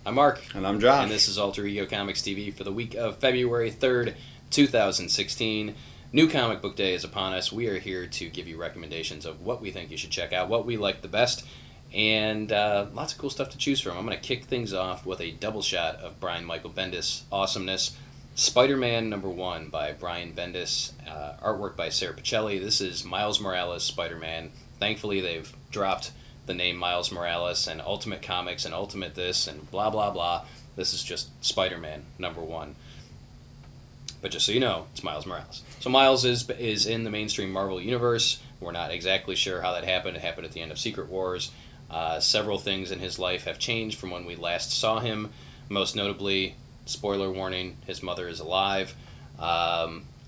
I'm Mark. And I'm Josh. And this is Alter Ego Comics TV for the week of February 3rd, 2016. New comic book day is upon us. We are here to give you recommendations of what we think you should check out, what we like the best, and lots of cool stuff to choose from. I'm going to kick things off with a double shot of Brian Michael Bendis awesomeness. Spider-Man #1 by Brian Bendis, artwork by Sarah Pichelli. This is Miles Morales Spider-Man. Thankfully, they've dropped the name Miles Morales and Ultimate Comics and Ultimate this and blah, blah, blah. This is just Spider-Man #1. But just so you know, it's Miles Morales. So Miles is in the mainstream Marvel Universe. We're not exactly sure how that happened. It happened at the end of Secret Wars. Several things in his life have changed from when we last saw him. Most notably, spoiler warning, his mother is alive.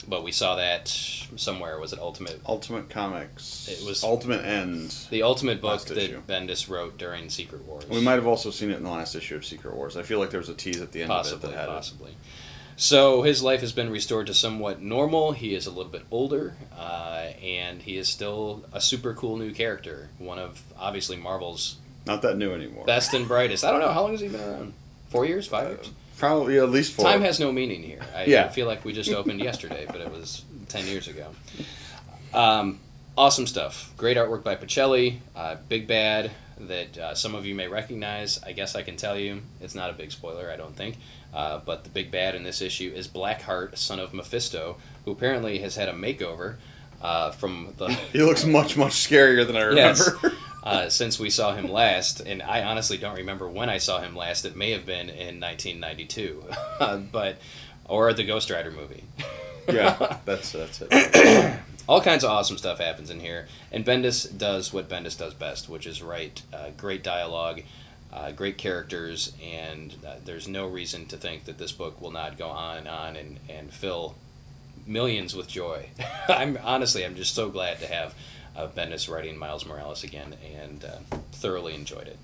But we saw that somewhere. Was it Ultimate? Ultimate Comics. It was Ultimate End. The Ultimate book that issue. Bendis wrote during Secret Wars. We might have also seen it in the last issue of Secret Wars. I feel like there was a tease at the end of it that had Possibly. So his life has been restored to somewhat normal. He is a little bit older, and he is still a super cool new character. One of, obviously, Marvel's... Not that new anymore. Best and brightest. I don't know. How long has he been around? 4 years? 5 years? Probably at least 4. Time has no meaning here. I feel like we just opened yesterday, but it was 10 years ago. Awesome stuff. Great artwork by Pichelli. Big Bad that some of you may recognize. I guess I can tell you. It's not a big spoiler, I don't think. But the Big Bad in this issue is Blackheart, son of Mephisto, who apparently has had a makeover from the... He looks much, much scarier than I remember. Yes. Since we saw him last, and I honestly don't remember when I saw him last. It may have been in 1992, or the Ghost Rider movie. Yeah, that's it. All kinds of awesome stuff happens in here, and Bendis does what Bendis does best, which is write great dialogue, great characters, and there's no reason to think that this book will not go on and fill millions with joy. I'm just so glad to have Bendis writing Miles Morales again, and thoroughly enjoyed it.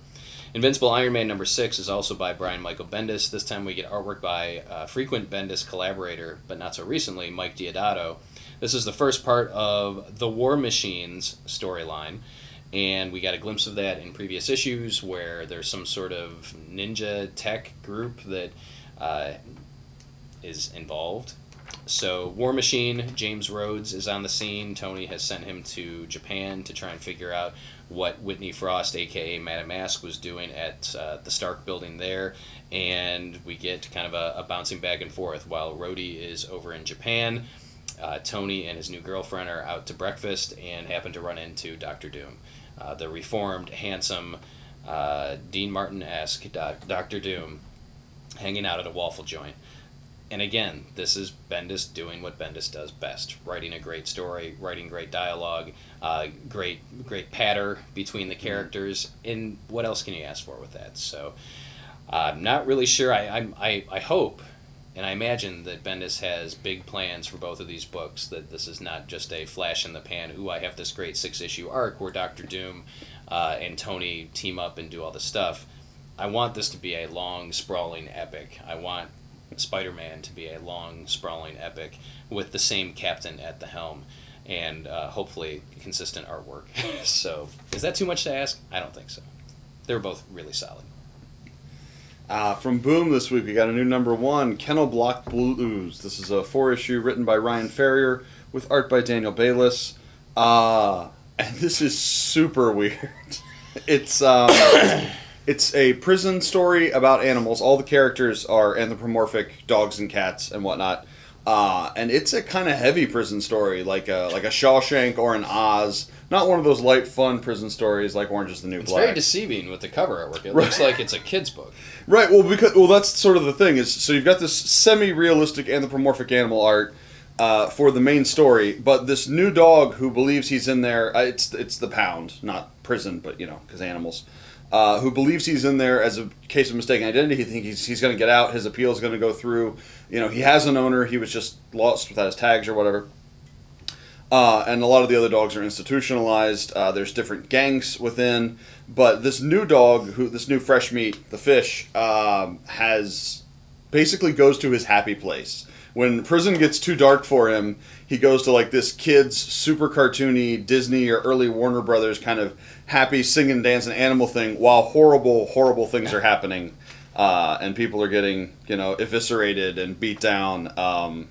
Invincible Iron Man #6 is also by Brian Michael Bendis. This time we get artwork by frequent Bendis collaborator, but not so recently, Mike Deodato. This is the first part of the War Machines storyline, and we got a glimpse of that in previous issues where there's some sort of ninja tech group that is involved. So, War Machine, James Rhodes is on the scene. Tony has sent him to Japan to try and figure out what Whitney Frost, a.k.a. Madame Mask, was doing at the Stark building there. And we get kind of a bouncing back and forth. While Rhodey is over in Japan, Tony and his new girlfriend are out to breakfast and happen to run into Dr. Doom. The reformed, handsome, Dean Martin-esque Dr. Doom hanging out at a waffle joint. And again, this is Bendis doing what Bendis does best. Writing a great story, writing great dialogue, great patter between the characters, and what else can you ask for with that? So, I'm not really sure. I hope, and I imagine that Bendis has big plans for both of these books, that this is not just a flash in the pan, ooh, I have this great 6-issue arc where Dr. Doom and Tony team up and do all this stuff. I want this to be a long, sprawling epic. I want Spider-Man to be a long, sprawling epic with the same captain at the helm, and hopefully consistent artwork. So, is that too much to ask? I don't think so. They were both really solid. From Boom this week, we got a new #1, Kennel Block Blues. This is a 4-issue written by Ryan Ferrier with art by Daniel Bayliss. And this is super weird. It's a prison story about animals. All the characters are anthropomorphic dogs and cats and whatnot. And it's a kind of heavy prison story, like a Shawshank or an Oz. Not one of those light, fun prison stories like Orange is the New Black. It's very deceiving with the cover artwork. It looks like it's a kid's book. Right. Well, that's sort of the thing. So you've got this semi-realistic anthropomorphic animal art for the main story, but this new dog who believes he's in there. It's the Pound, not prison, but because animals. Who believes he's in there as a case of mistaken identity. He thinks he's going to get out. His appeal is going to go through. He has an owner. He was just lost without his tags or whatever. And a lot of the other dogs are institutionalized. There's different gangs within. But this new dog, this new fresh meat, the fish, basically goes to his happy place. When prison gets too dark for him, he goes to like this kid's super cartoony Disney or early Warner Brothers kind of happy singing, dancing animal thing while horrible, horrible things are happening and people are getting, eviscerated and beat down.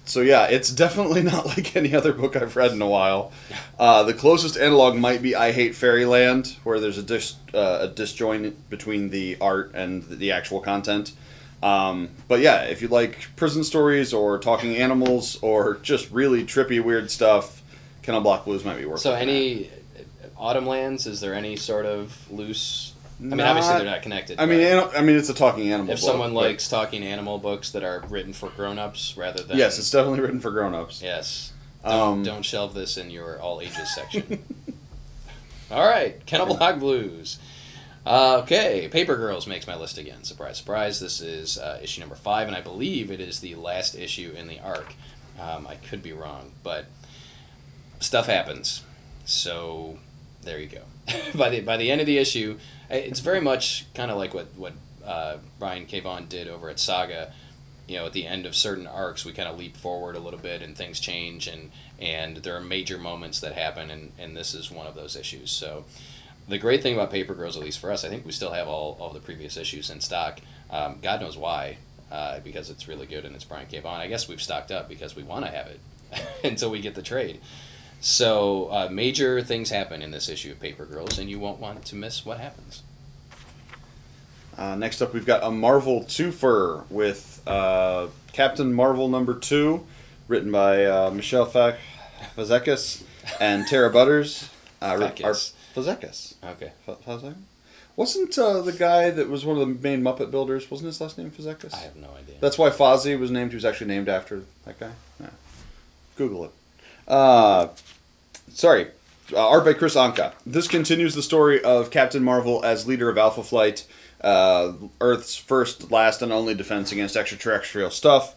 So yeah, it's definitely not like any other book I've read in a while. The closest analog might be I Hate Fairyland, where there's a disjoint between the art and the actual content. But yeah, if you like prison stories or talking animals or just really trippy, weird stuff, Kennel Block Blues might be worth it. So any Autumn Lands, is there any sort of loose... I mean, obviously they're not connected. I mean, it's a talking animal if book. someone likes talking animal books that are written for grown-ups rather than... Yes, it's definitely written for grown-ups. Yes. Don't shelve this in your all ages section. All right, Kennel Block Blues. Okay, Paper Girls makes my list again. Surprise, surprise. This is issue number 5, and I believe it is the last issue in the arc. I could be wrong, but stuff happens. So there you go. by the end of the issue, it's very much kind of like what Brian K. Vaughan did over at Saga. At the end of certain arcs, we kind of leap forward a little bit, and things change, and there are major moments that happen, and this is one of those issues. So the great thing about Paper Girls, at least for us, I think we still have all the previous issues in stock. God knows why, because it's really good and it's Brian K. Vaughan. I guess we've stocked up because we want to have it until we get the trade. So major things happen in this issue of Paper Girls, and you won't want to miss what happens. Next up, we've got a Marvel twofer with Captain Marvel #2, written by Michelle Fazekas and Tara Butters. Fazekas. Okay. Wasn't the guy that was one of the main Muppet builders, wasn't his last name Fazekas? I have no idea. That's why Fozzie was named. He was actually named after that guy. Yeah. Google it. Art by Chris Anka. This continues the story of Captain Marvel as leader of Alpha Flight, Earth's first, last, and only defense against extraterrestrial stuff.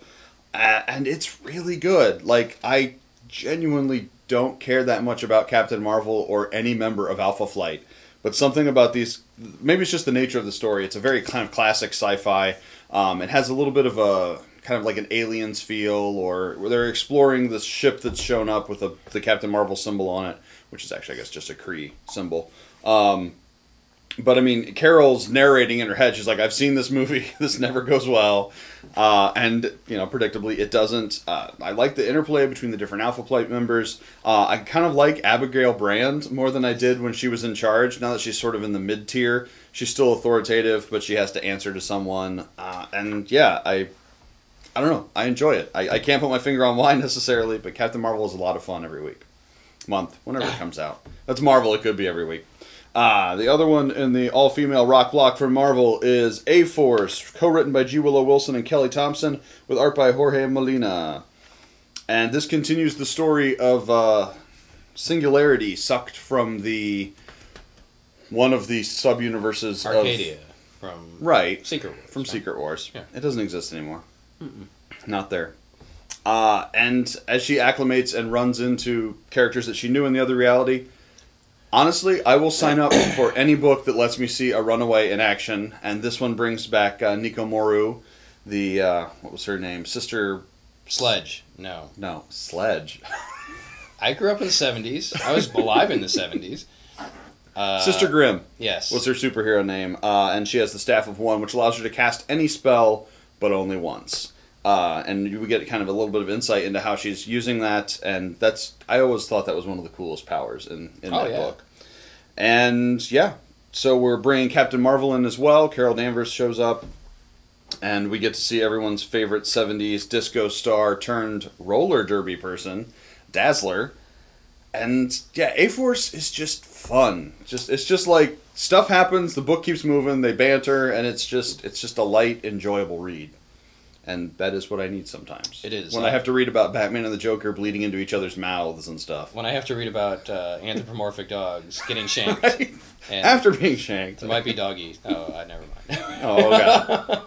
And it's really good. Like, I genuinely don't care that much about Captain Marvel or any member of Alpha Flight. But something about these, maybe it's just the nature of the story. It's a very kind of classic sci-fi. It has a little bit of a kind of like an Aliens feel, or where they're exploring this ship that's shown up with the Captain Marvel symbol on it, which is actually, I guess, just a Kree symbol. But I mean, Carol's narrating in her head. She's like, "I've seen this movie. This never goes well," and predictably, it doesn't. I like the interplay between the different Alpha Flight members. I kind of like Abigail Brand more than I did when she was in charge. Now that she's sort of in the mid tier, she's still authoritative, but she has to answer to someone. And yeah, I don't know. I enjoy it. I can't put my finger on why necessarily, but Captain Marvel is a lot of fun every month, whenever it comes out. That's Marvel. It could be every week. The other one in the all-female rock block from Marvel is A-Force, co-written by G. Willow Wilson and Kelly Thompson, with art by Jorge Molina. And this continues the story of Singularity, sucked from one of the sub-universes Arcadia, from Secret Wars. From Secret Wars. Yeah. It doesn't exist anymore. Not there. And as she acclimates and runs into characters that she knew in the other reality, honestly, I will sign up for any book that lets me see a runaway in action. And this one brings back Nico Moru, the what was her name? Sister Sledge. No, Sledge. I grew up in the 70s. I was alive in the 70s. Sister Grimm. Yes, was her superhero name, and she has the Staff of One, which allows her to cast any spell, but only once. And you get kind of a little bit of insight into how she's using that, and I always thought that was one of the coolest powers in that book. And yeah, so we're bringing Captain Marvel in as well. Carol Danvers shows up, and we get to see everyone's favorite 70s disco star turned roller derby person, Dazzler. And yeah, A-Force is just fun. It's just like stuff happens, the book keeps moving, they banter, and it's just a light, enjoyable read. And that is what I need sometimes. It is. When I have to read about Batman and the Joker bleeding into each other's mouths and stuff. When I have to read about anthropomorphic dogs getting shanked. Right? After being shanked. It might be doggy. Oh, never mind. Oh, God.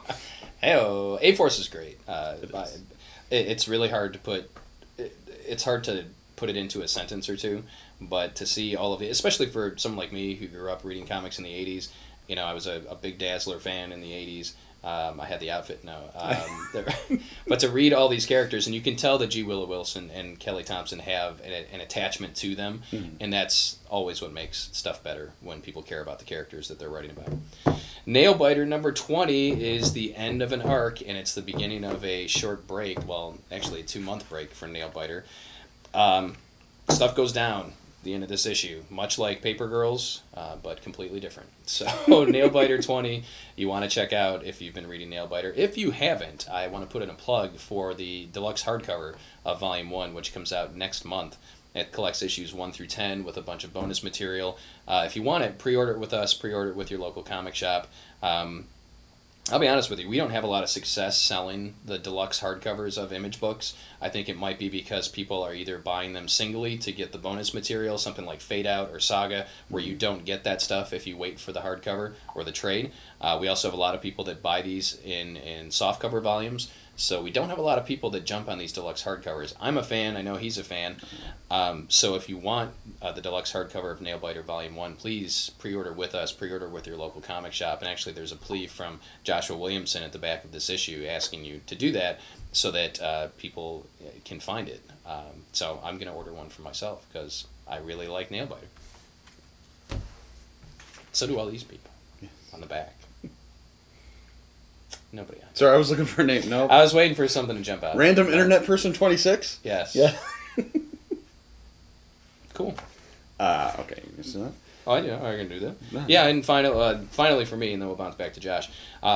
Hey-oh. A-Force is great. It's really hard to put... It's hard to put it into a sentence or two, but to see all of it, especially for someone like me who grew up reading comics in the 80s, I was a big Dazzler fan in the 80s. I had the outfit, no. But to read all these characters, and you can tell that G. Willow Wilson and Kelly Thompson have an attachment to them, and that's always what makes stuff better, when people care about the characters that they're writing about. Nailbiter number 20 is the end of an arc, and it's the beginning of a short break, well, actually a 2-month break for Nailbiter. Stuff goes down the end of this issue, much like Paper Girls, but completely different. So Nailbiter 20, you want to check out if you've been reading Nailbiter. If you haven't, I want to put in a plug for the deluxe hardcover of Volume 1, which comes out next month. It collects issues 1 through 10 with a bunch of bonus material. If you want it, pre-order it with us, pre-order it with your local comic shop. I'll be honest with you, we don't have a lot of success selling the deluxe hardcovers of Image books. I think it might be because people are either buying them singly to get the bonus material, something like Fade Out or Saga, where you don't get that stuff if you wait for the hardcover or the trade. We also have a lot of people that buy these in softcover volumes, so we don't have a lot of people that jump on these deluxe hardcovers. I'm a fan, I know he's a fan, so if you want the deluxe hardcover of Nailbiter Volume 1, please pre-order with us, pre-order with your local comic shop, and actually there's a plea from Joshua Williamson at the back of this issue asking you to do that so that people can find it. So I'm going to order one for myself because I really like Nailbiter. So do all these people on the back. Nobody else. Sorry, I was looking for a name. No. I was waiting for something to jump out. Random Internet Person 26? Yes. Yeah. Cool. Okay. You see that? Oh, I do. I can do that. Yeah, and finally for me, and then we'll bounce back to Josh,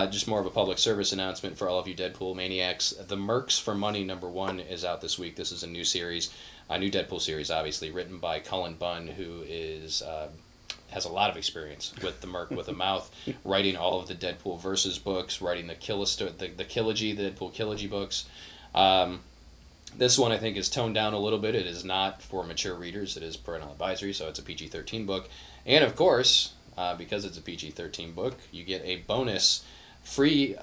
just more of a public service announcement for all of you Deadpool maniacs. The Mercs for Money #1 is out this week. This is a new series, a new Deadpool series, obviously, written by Cullen Bunn, who has a lot of experience with the Merc with a Mouth, writing all of the Deadpool Versus books, writing the Kilogy, the Deadpool Kilogy books. This one, I think, is toned down a little bit. It is not for mature readers. It is parental advisory, so it's a PG-13 book. And, of course, because it's a PG-13 book, you get a bonus free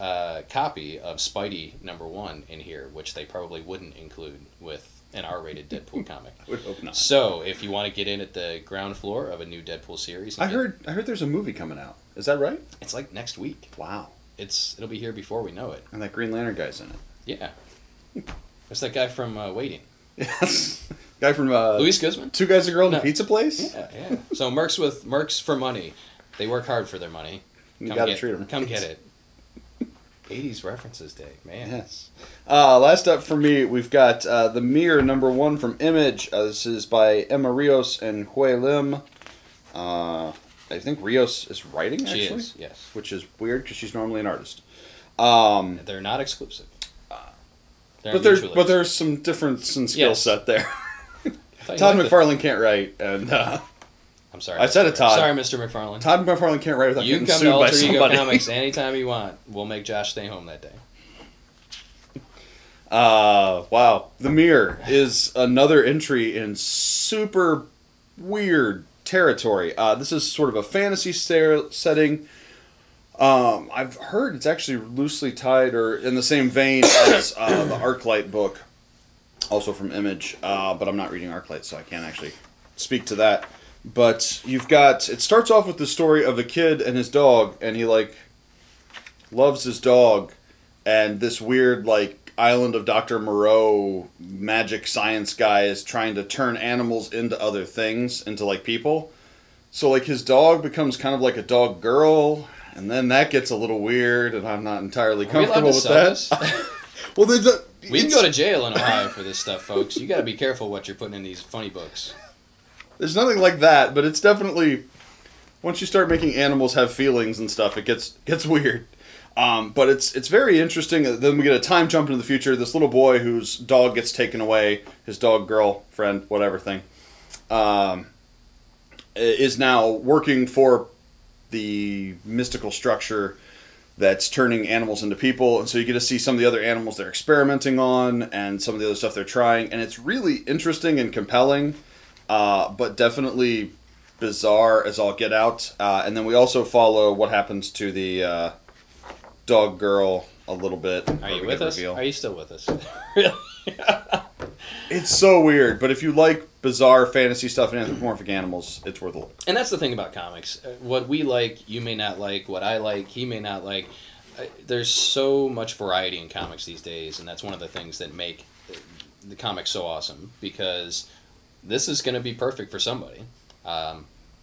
copy of Spidey #1 in here, which they probably wouldn't include with an R-rated Deadpool comic. I would hope not. So, if you want to get in at the ground floor of a new Deadpool series... I heard there's a movie coming out. Is that right? It's like next week. Wow. It'll be here before we know it. And that Green Lantern guy's in it. Yeah. It's that guy from Waiting. Yes. Guy from... Luis Guzman? Two Guys, a Girl, and a Pizza Place? Yeah. So Mercs for money. They work hard for their money. You gotta treat them. Come get it. 80s references day, man. Yes. Last up for me, we've got The Mirror #1 from Image. This is by Emma Rios and Hui Lim. I think Rios is writing, actually. She is, yes. Which is weird, because she's normally an artist. They're not exclusive. But there's some difference in skill set there. Todd McFarlane can't write, and I'm sorry. I said it, Todd. Sorry, Mr. McFarlane. Todd McFarlane can't write without getting sued by somebody. You can come to Alter Ego Comics anytime you want. We'll make Josh stay home that day. Wow. The Mirror is another entry in super weird territory. This is sort of a fantasy setting. I've heard it's actually loosely tied or in the same vein as the Arclight book, also from Image, but I'm not reading Arclight, so I can't actually speak to that. But it starts off with the story of a kid and his dog, and he, loves his dog, and this weird, Island of Dr. Moreau magic science guy is trying to turn animals into other things, into, people. So, his dog becomes kind of like a dog girl, and then that gets a little weird, and I'm not entirely comfortable with that. Well, we can go to jail in Ohio for this stuff, folks. You got to be careful what you're putting in these funny books. There's nothing like that, but it's definitely, once you start making animals have feelings and stuff, it gets weird. But it's very interesting. Then we get a time jump into the future. This little boy whose dog gets taken away, his dog girlfriend, whatever thing, is now working for the mystical structure that's turning animals into people. And so you get to see some of the other animals they're experimenting on and some of the other stuff they're trying. And it's really interesting and compelling, but definitely bizarre as all get out. And then we also follow what happens to the dog girl a little bit. Are you with us? Are you still with us? Really? It's so weird, but if you like bizarre fantasy stuff and anthropomorphic animals, it's worth a look. And that's the thing about comics. What we like, you may not like. What I like, he may not like. there's so much variety in comics these days, and that's one of the things that make the comics so awesome, because this is going to be perfect for somebody.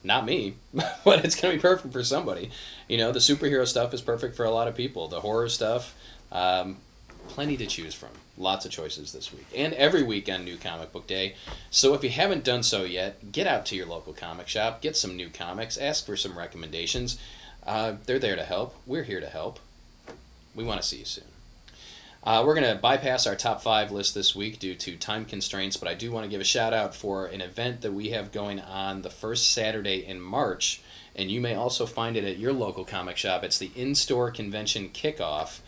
Not me, but it's going to be perfect for somebody. You know, the superhero stuff is perfect for a lot of people. The horror stuff, plenty to choose from. Lots of choices this week. And every week on New Comic Book Day. So if you haven't done so yet, get out to your local comic shop, get some new comics, ask for some recommendations. They're there to help. We're here to help. We want to see you soon. We're going to bypass our top 5 list this week due to time constraints, but I do want to give a shout out for an event that we have going on the first Saturday in March, and you may also find it at your local comic shop. It's the In-Store Convention Kickoff,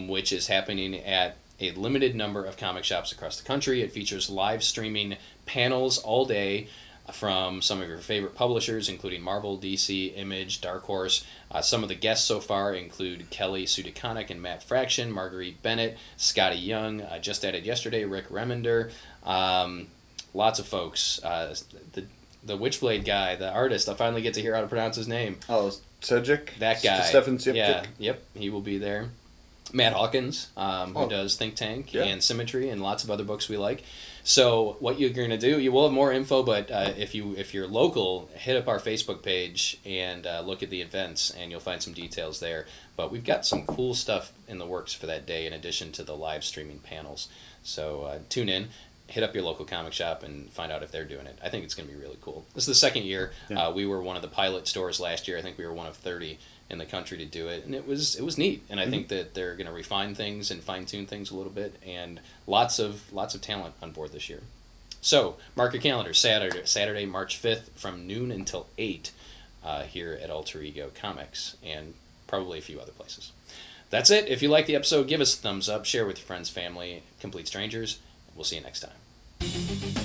which is happening at a limited number of comic shops across the country. It features live streaming panels all day from some of your favorite publishers, including Marvel, DC, Image, Dark Horse. Some of the guests so far include Kelly Sue DeConnick and Matt Fraction, Marguerite Bennett, Scotty Young, just added yesterday, Rick Remender. Lots of folks. The Witchblade guy, the artist, I finally get to hear how to pronounce his name. Oh, Cedric? That guy. Stefan Sipchik? Yeah, yep, he will be there. Matt Hawkins, who does Think Tank and Symmetry and lots of other books we like. So what you're going to do, you will have more info, but if you're local, hit up our Facebook page and look at the events, and you'll find some details there. But we've got some cool stuff in the works for that day in addition to the live streaming panels. So tune in, hit up your local comic shop, and find out if they're doing it. I think it's going to be really cool. This is the second year. Yeah. We were one of the pilot stores last year. I think we were one of 30 in the country to do it, and it was neat. And I think that they're going to refine things and fine-tune things a little bit, and lots of talent on board this year. So mark your calendar, Saturday March 5th from noon until 8 here at Alter Ego Comics, and probably a few other places. That's it. If you like the episode, give us a thumbs up, share with your friends, family, complete strangers. We'll see you next time.